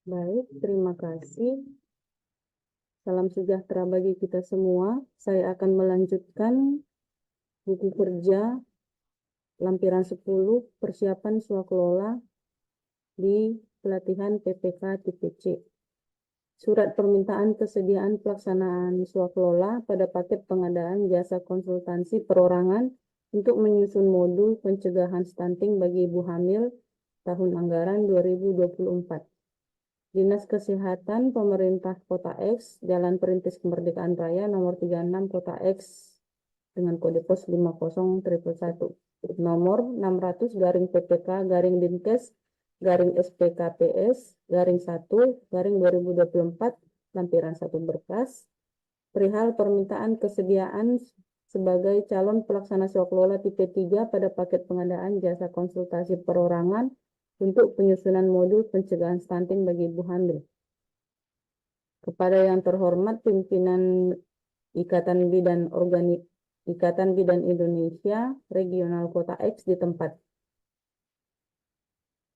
Baik, terima kasih. Salam sejahtera bagi kita semua. Saya akan melanjutkan buku kerja lampiran 10 persiapan swakelola di pelatihan PPK tipe C. Surat permintaan kesediaan pelaksanaan swakelola pada paket pengadaan jasa konsultansi perorangan untuk menyusun modul pencegahan stunting bagi ibu hamil tahun anggaran 2024. Dinas Kesehatan Pemerintah Kota X, Jalan Perintis Kemerdekaan Raya nomor 36 Kota X dengan kode pos 50111. Nomor 600 garing PPK garing Dinkes garing SPKPS garing 1 garing 2024 lampiran 1 berkas perihal permintaan kesediaan sebagai calon pelaksana swakelola tipe 3 pada paket pengadaan jasa konsultasi perorangan untuk penyusunan modul pencegahan stunting bagi ibu hamil. Kepada yang terhormat pimpinan Ikatan Bidan Indonesia Regional Kota X di tempat.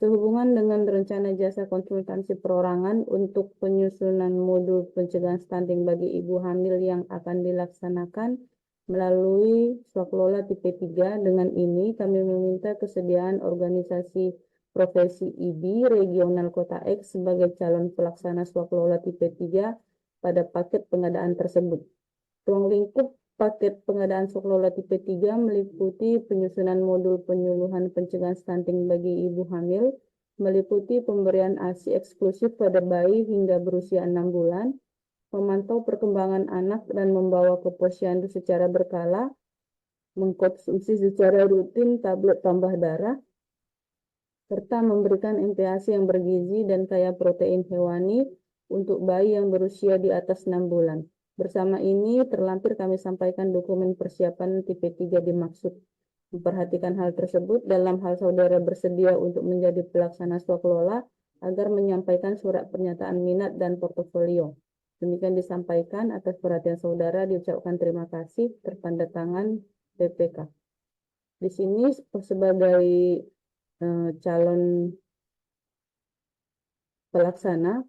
Sehubungan dengan rencana jasa konsultasi perorangan untuk penyusunan modul pencegahan stunting bagi ibu hamil yang akan dilaksanakan melalui swakelola tipe 3, dengan ini kami meminta kesediaan organisasi profesi IB Regional Kota X sebagai calon pelaksana swakelola tipe 3 pada paket pengadaan tersebut. Ruang lingkup paket pengadaan swakelola tipe 3 meliputi penyusunan modul penyuluhan pencegahan stunting bagi ibu hamil, meliputi pemberian ASI eksklusif pada bayi hingga berusia 6 bulan, memantau perkembangan anak dan membawa ke posyandu secara berkala, mengkonsumsi secara rutin tablet tambah darah, serta memberikan MPASI yang bergizi dan kaya protein hewani untuk bayi yang berusia di atas 6 bulan. Bersama ini terlampir kami sampaikan dokumen persiapan tipe 3 dimaksud. Memperhatikan hal tersebut dalam hal saudara bersedia untuk menjadi pelaksana swakelola agar menyampaikan surat pernyataan minat dan portofolio. Demikian disampaikan, atas perhatian saudara diucapkan terima kasih, tertanda tangan PPK. Di sini sebagai calon pelaksana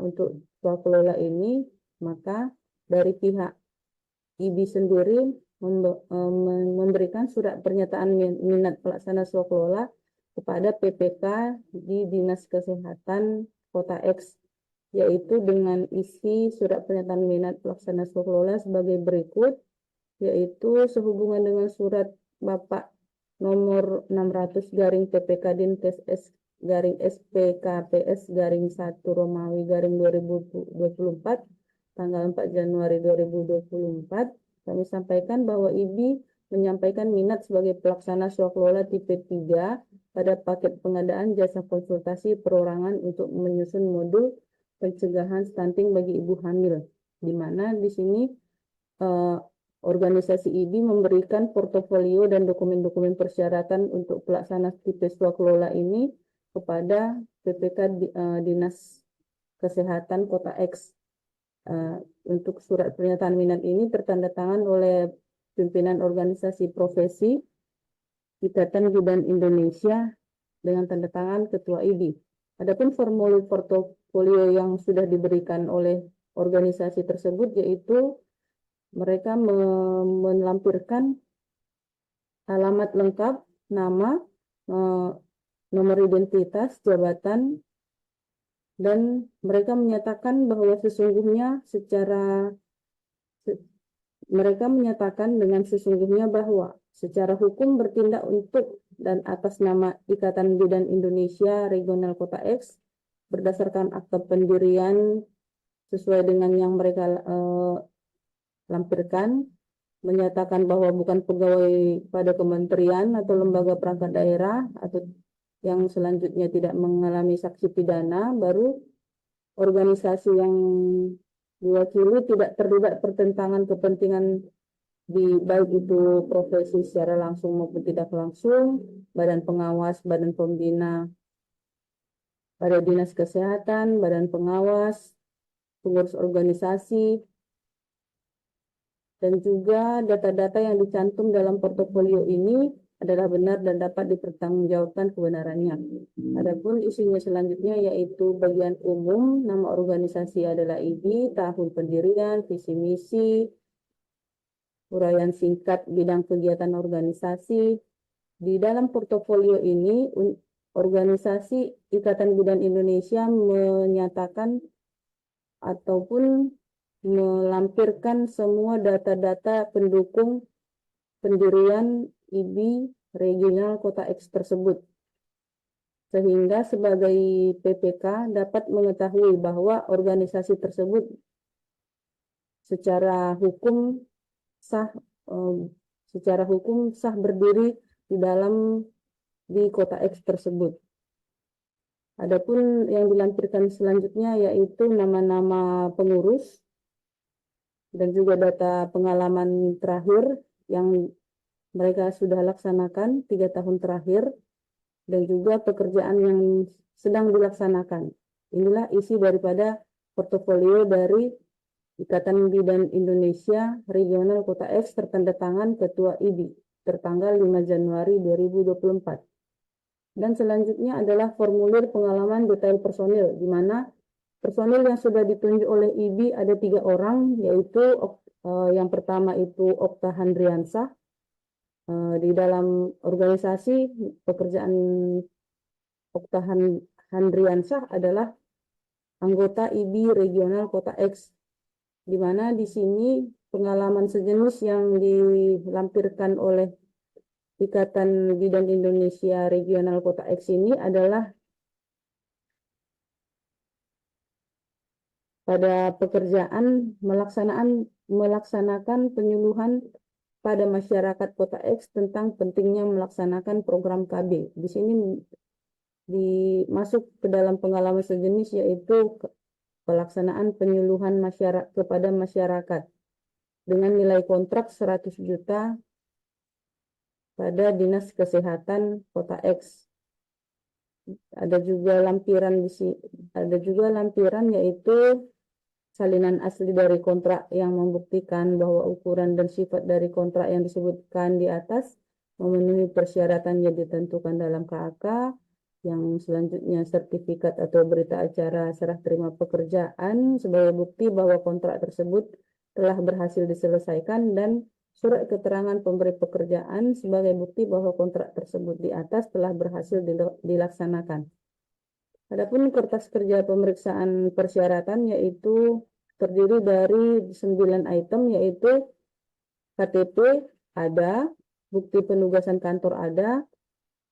untuk swakelola ini, maka dari pihak IBI sendiri memberikan surat pernyataan minat pelaksana swakelola kepada PPK di Dinas Kesehatan Kota X, yaitu dengan isi surat pernyataan minat pelaksana swakelola sebagai berikut, yaitu sehubungan dengan surat Bapak nomor 600 garing PPK Dinkes garing SPKPS garing 1 Romawi garing 2024 tanggal 4 Januari 2024, kami sampaikan bahwa IBI menyampaikan minat sebagai pelaksana swakelola tipe 3 pada paket pengadaan jasa konsultasi perorangan untuk menyusun modul pencegahan stunting bagi ibu hamil, di mana di sini organisasi IBI memberikan portofolio dan dokumen-dokumen persyaratan untuk pelaksana tipe swakelola ini kepada PPK Dinas Kesehatan Kota X. Untuk surat pernyataan minat ini tertanda tangan oleh pimpinan organisasi profesi Ikatan Bidan Indonesia dengan tanda tangan Ketua IBI. Adapun formulir portofolio yang sudah diberikan oleh organisasi tersebut, yaitu mereka melampirkan alamat lengkap, nama, nomor identitas, jabatan, dan mereka menyatakan bahwa dengan sesungguhnya bahwa secara hukum bertindak untuk dan atas nama Ikatan Bidan Indonesia Regional Kota X berdasarkan akta pendirian sesuai dengan yang mereka lampirkan, menyatakan bahwa bukan pegawai pada kementerian atau lembaga perangkat daerah atau yang selanjutnya tidak mengalami sanksi pidana, baru organisasi yang diwakili tidak terlibat pertentangan kepentingan di baik itu profesi secara langsung maupun tidak langsung, badan pengawas, badan pembina pada Dinas Kesehatan, badan pengawas, pengurus organisasi, dan juga data-data yang dicantum dalam portofolio ini adalah benar dan dapat dipertanggungjawabkan kebenarannya. Adapun isinya selanjutnya yaitu bagian umum, nama organisasi adalah IBI, tahun pendirian, visi misi, uraian singkat bidang kegiatan organisasi. Di dalam portofolio ini, organisasi Ikatan Bidan Indonesia menyatakan ataupun melampirkan semua data-data pendukung pendirian IBI regional Kota X tersebut. Sehingga sebagai PPK dapat mengetahui bahwa organisasi tersebut secara hukum sah berdiri di Kota X tersebut. Adapun yang dilampirkan selanjutnya yaitu nama-nama pengurus dan juga data pengalaman terakhir yang mereka sudah laksanakan 3 tahun terakhir dan juga pekerjaan yang sedang dilaksanakan. Inilah isi daripada portofolio dari Ikatan Bidan Indonesia Regional Kota X tertanda tangan Ketua IBI tertanggal 5 Januari 2024. Dan selanjutnya adalah formulir pengalaman detail personil, di mana personil yang sudah ditunjuk oleh IBI ada 3 orang, yaitu yang pertama itu Okta Handriansah. Di dalam organisasi pekerjaan Okta Handriansah adalah anggota IBI Regional Kota X, di mana di sini pengalaman sejenis yang dilampirkan oleh Ikatan Bidan Indonesia Regional Kota X ini adalah pada pekerjaan melaksanakan penyuluhan pada masyarakat Kota X tentang pentingnya melaksanakan program KB. Di sini masuk ke dalam pengalaman sejenis yaitu pelaksanaan penyuluhan kepada masyarakat dengan nilai kontrak 100 juta pada Dinas Kesehatan Kota X. Ada juga lampiran yaitu salinan asli dari kontrak yang membuktikan bahwa ukuran dan sifat dari kontrak yang disebutkan di atas memenuhi persyaratan yang ditentukan dalam KAK. Yang selanjutnya sertifikat atau berita acara serah terima pekerjaan sebagai bukti bahwa kontrak tersebut telah berhasil diselesaikan dan surat keterangan pemberi pekerjaan sebagai bukti bahwa kontrak tersebut di atas telah berhasil dilaksanakan. Adapun kertas kerja pemeriksaan persyaratan yaitu terdiri dari 9 item, yaitu KTP ada, bukti penugasan kantor ada,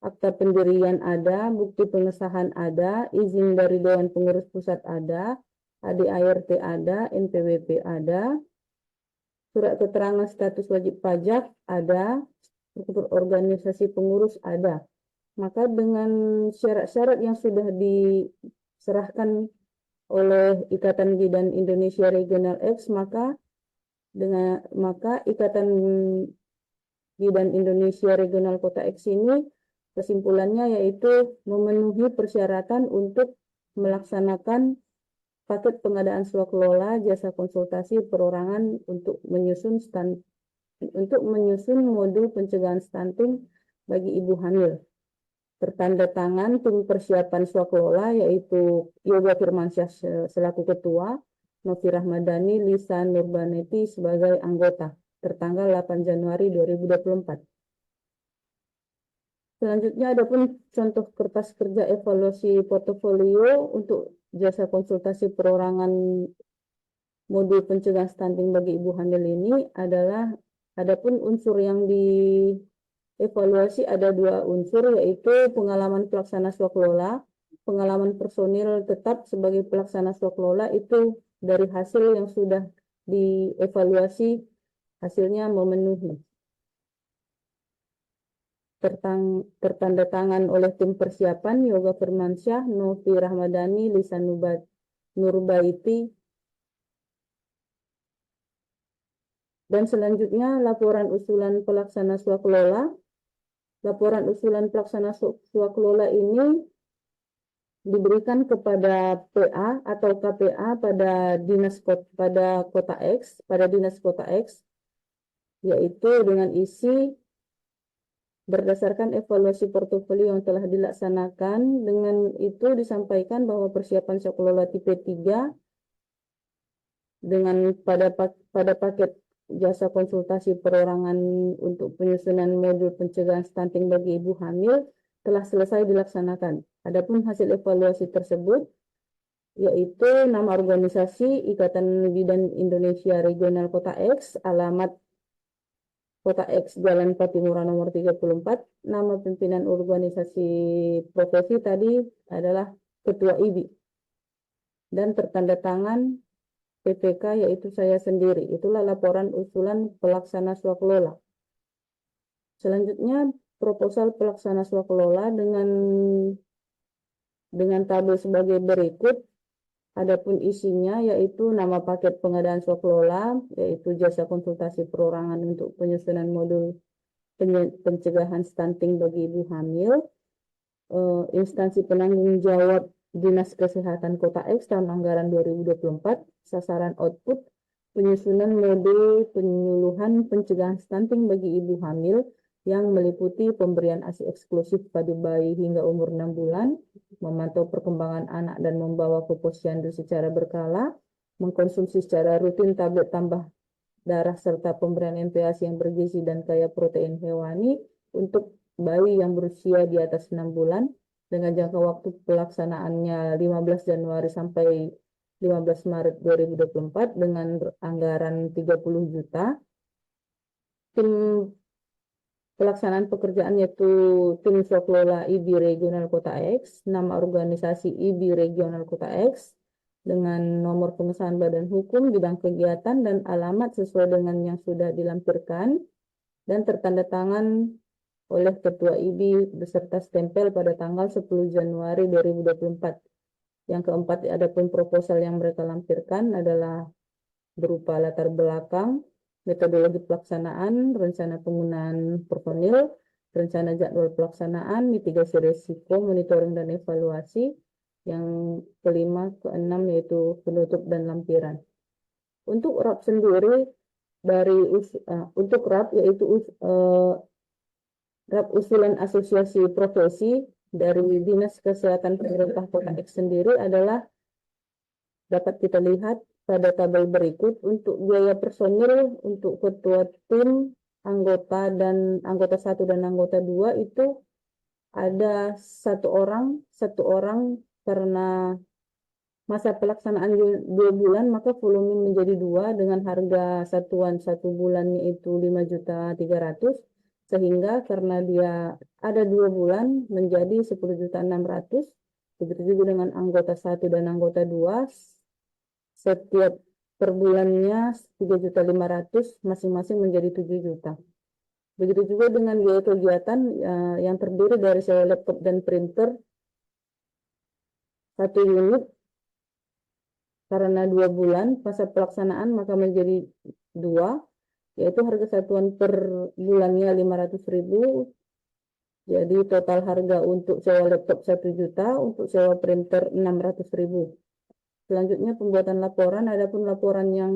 akta pendirian ada, bukti pengesahan ada, izin dari Dewan Pengurus Pusat ada, ADART ada, NPWP ada, surat keterangan status wajib pajak ada, struktur organisasi pengurus ada. Maka dengan syarat-syarat yang sudah diserahkan oleh Ikatan Bidan Indonesia Regional X, maka Ikatan Bidan Indonesia Regional Kota X ini kesimpulannya yaitu memenuhi persyaratan untuk melaksanakan paket pengadaan swakelola jasa konsultasi perorangan untuk menyusun modul pencegahan stunting bagi ibu hamil. Tertanda tangan tim persiapan swakelola yaitu Yoga Firmansyah selaku ketua, Novi Rahmadani, Lisa Nurbaneti sebagai anggota, tertanggal 8 Januari 2024. Selanjutnya adapun contoh kertas kerja evaluasi portofolio untuk jasa konsultasi perorangan modul pencegahan stunting bagi ibu hamil ini adalah adapun unsur yang dievaluasi ada 2 unsur, yaitu pengalaman pelaksana swakelola, pengalaman personil tetap sebagai pelaksana swakelola itu dari hasil yang sudah dievaluasi hasilnya memenuhi. Tertanda tangan oleh tim persiapan Yoga Firmansyah, Novi Rahmadani, Lisa Nurbaiti. Dan selanjutnya laporan usulan pelaksana swakelola. Laporan usulan pelaksana swakelola ini diberikan kepada PA atau KPA pada Dinas Kota X, yaitu dengan isi Berdasarkan evaluasi portofolio yang telah dilaksanakan, dengan itu disampaikan bahwa persiapan sekolah tipe 3 dengan pada paket jasa konsultasi perorangan untuk penyusunan modul pencegahan stunting bagi ibu hamil telah selesai dilaksanakan. Adapun hasil evaluasi tersebut yaitu nama organisasi Ikatan Bidan Indonesia Regional Kota X, alamat Kota X, Jalan Patimura nomor 34. Nama pimpinan organisasi profesi tadi adalah Ketua IBI. Dan tertanda tangan PPK yaitu saya sendiri. Itulah laporan usulan pelaksana swakelola. Selanjutnya proposal pelaksana swakelola dengan tabel sebagai berikut. Adapun isinya yaitu nama paket pengadaan swakelola, yaitu jasa konsultasi perorangan untuk penyusunan modul pencegahan stunting bagi ibu hamil, instansi penanggung jawab Dinas Kesehatan Kota X tahun anggaran 2024, sasaran output penyusunan modul penyuluhan pencegahan stunting bagi ibu hamil yang meliputi pemberian ASI eksklusif pada bayi hingga umur 6 bulan, memantau perkembangan anak dan membawa ke posyandu secara berkala, mengkonsumsi secara rutin tablet tambah darah serta pemberian MPASI yang bergizi dan kaya protein hewani untuk bayi yang berusia di atas 6 bulan dengan jangka waktu pelaksanaannya 15 Januari sampai 15 Maret 2024 dengan anggaran 30 juta. Tim pelaksanaan pekerjaan yaitu tim swakelola IBI Regional Kota X, nama organisasi IBI Regional Kota X, dengan nomor pengesahan badan hukum, bidang kegiatan, dan alamat sesuai dengan yang sudah dilampirkan, dan tertanda tangan oleh Ketua IBI beserta stempel pada tanggal 10 Januari 2024. Yang keempat, adapun proposal yang mereka lampirkan adalah berupa latar belakang, metodologi pelaksanaan, rencana penggunaan personil, rencana jadwal pelaksanaan, mitigasi risiko, monitoring dan evaluasi. Yang kelima, keenam yaitu penutup dan lampiran. Untuk RAP sendiri untuk RAP yaitu RAP usulan asosiasi profesi dari Dinas Kesehatan Pemerintah Kota X sendiri adalah dapat kita lihat pada tabel berikut. Untuk biaya personil untuk ketua tim, anggota 1 dan anggota 2 itu ada satu orang karena masa pelaksanaan 2 bulan, maka volume menjadi 2 dengan harga satuan 1 bulannya itu 5.300.000, sehingga karena dia ada 2 bulan menjadi 10.600.000. Begitu juga dengan anggota 1 dan anggota 2, setiap per bulannya 3.500.000, masing-masing menjadi 7 juta. Begitu juga dengan biaya kegiatan yang terdiri dari sewa laptop dan printer 1 unit karena 2 bulan masa pelaksanaan, maka menjadi 2, yaitu harga satuan per bulannya 500.000. Jadi total harga untuk sewa laptop 1 juta, untuk sewa printer 600.000. Selanjutnya pembuatan laporan. Adapun laporan yang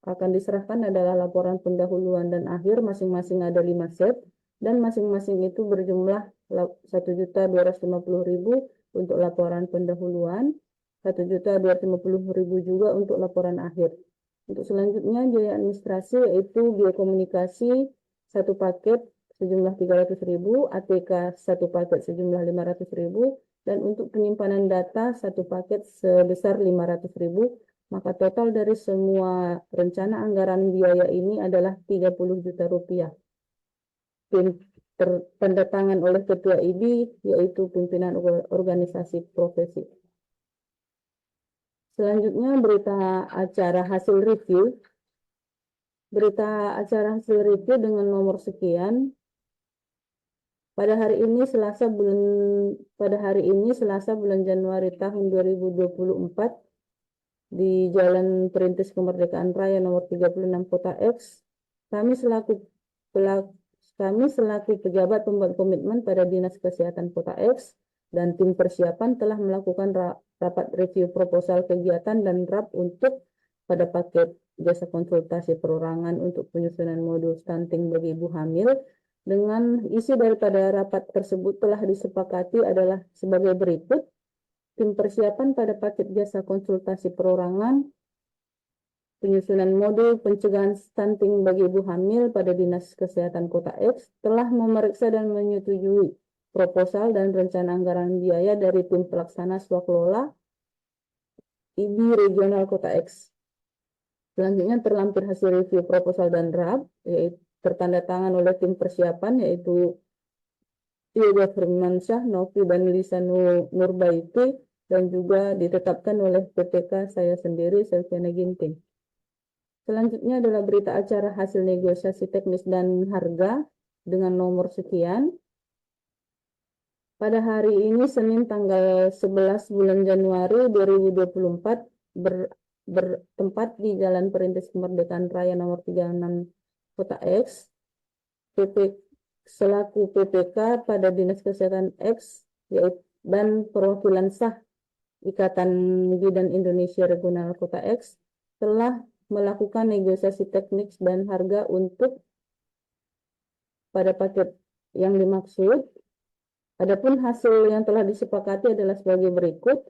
akan diserahkan adalah laporan pendahuluan dan akhir, masing-masing ada 5 set, dan masing-masing itu berjumlah 1.250.000 untuk laporan pendahuluan, 1.250.000 juga untuk laporan akhir. Untuk selanjutnya biaya administrasi yaitu biaya komunikasi 1 paket sejumlah 300.000, ATK 1 paket sejumlah 500.000, dan untuk penyimpanan data 1 paket sebesar 500.000. Maka total dari semua rencana anggaran biaya ini adalah 30 juta rupiah. Tanda tangan oleh Ketua IBI yaitu pimpinan organisasi profesi. Selanjutnya berita acara hasil review. Berita acara hasil review dengan nomor sekian. Pada hari ini Selasa bulan Januari tahun 2024 di Jalan Perintis Kemerdekaan Raya nomor 36 Kota X, kami selaku pejabat pembuat komitmen pada Dinas Kesehatan Kota X dan tim persiapan telah melakukan rapat review proposal kegiatan dan RAP untuk pada paket jasa konsultasi perorangan untuk penyusunan modul stunting bagi ibu hamil Dengan isi daripada rapat tersebut telah disepakati adalah sebagai berikut. Tim persiapan pada paket jasa konsultasi perorangan, penyusunan modul pencegahan stunting bagi ibu hamil pada Dinas Kesehatan Kota X telah memeriksa dan menyetujui proposal dan rencana anggaran biaya dari tim pelaksana swakelola IBI Regional Kota X. Selanjutnya terlampir hasil review proposal dan draft, yaitu tertanda tangan oleh tim persiapan, yaitu Yoga Firmansyah, Novi dan Lisa Nurbaiti, dan juga ditetapkan oleh PPK saya sendiri, Selviana Ginting. Selanjutnya adalah berita acara hasil negosiasi teknis dan harga dengan nomor sekian. Pada hari ini, Senin tanggal 11 bulan Januari 2024, bertempat di Jalan Perintis Kemerdekaan Raya nomor 36 Kota X, selaku PPK pada Dinas Kesehatan X, dan perwakilan sah Ikatan Bidan Indonesia Regional Kota X, telah melakukan negosiasi teknik dan harga untuk pada paket yang dimaksud. Adapun hasil yang telah disepakati adalah sebagai berikut.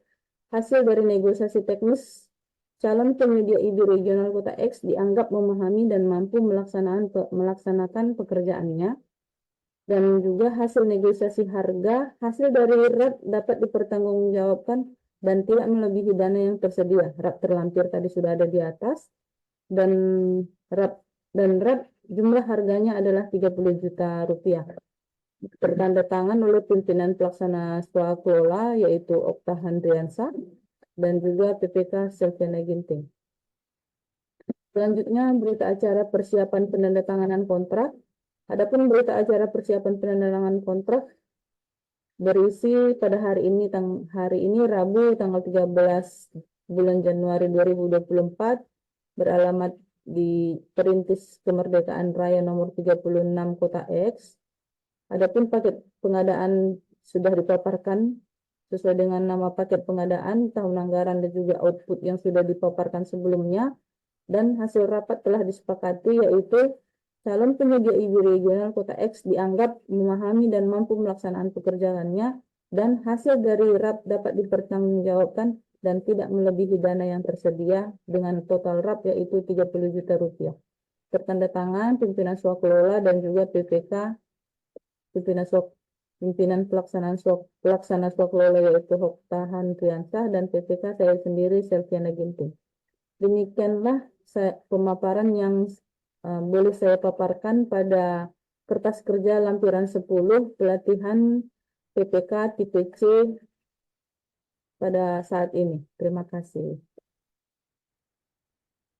Hasil dari negosiasi teknis, calon penyedia IBI Regional Kota X dianggap memahami dan mampu melaksanakan pekerjaannya. Dan juga hasil negosiasi harga, hasil dari RAP dapat dipertanggungjawabkan dan tidak melebihi dana yang tersedia. RAP terlampir tadi sudah ada di atas. Dan RAP jumlah harganya adalah 30 juta rupiah. Tertanda tangan oleh pimpinan pelaksana swakelola yaitu Okta Handriansa dan juga PPK Selviana Ginting. Selanjutnya berita acara persiapan penandatanganan kontrak. Adapun berita acara persiapan penandatanganan kontrak berisi pada hari ini Rabu tanggal 13 bulan Januari 2024 beralamat di Perintis Kemerdekaan Raya nomor 36 Kota X. Adapun paket pengadaan sudah dipaparkan sesuai dengan nama paket pengadaan, tahun anggaran dan juga output yang sudah dipaparkan sebelumnya, dan hasil rapat telah disepakati yaitu calon penyedia IBI Regional Kota X dianggap memahami dan mampu melaksanakan pekerjaannya, dan hasil dari RAP dapat dipertanggungjawabkan dan tidak melebihi dana yang tersedia dengan total RAP yaitu 30 juta rupiah. Tertanda tangan pimpinan swakelola dan juga PPK pimpinan pelaksana swakelola yaitu Okta Handriansyah dan PPK saya sendiri Selviana Ginting. Demikianlah pemaparan yang boleh saya paparkan pada kertas kerja lampiran 10 pelatihan PPK tipe C pada saat ini. Terima kasih.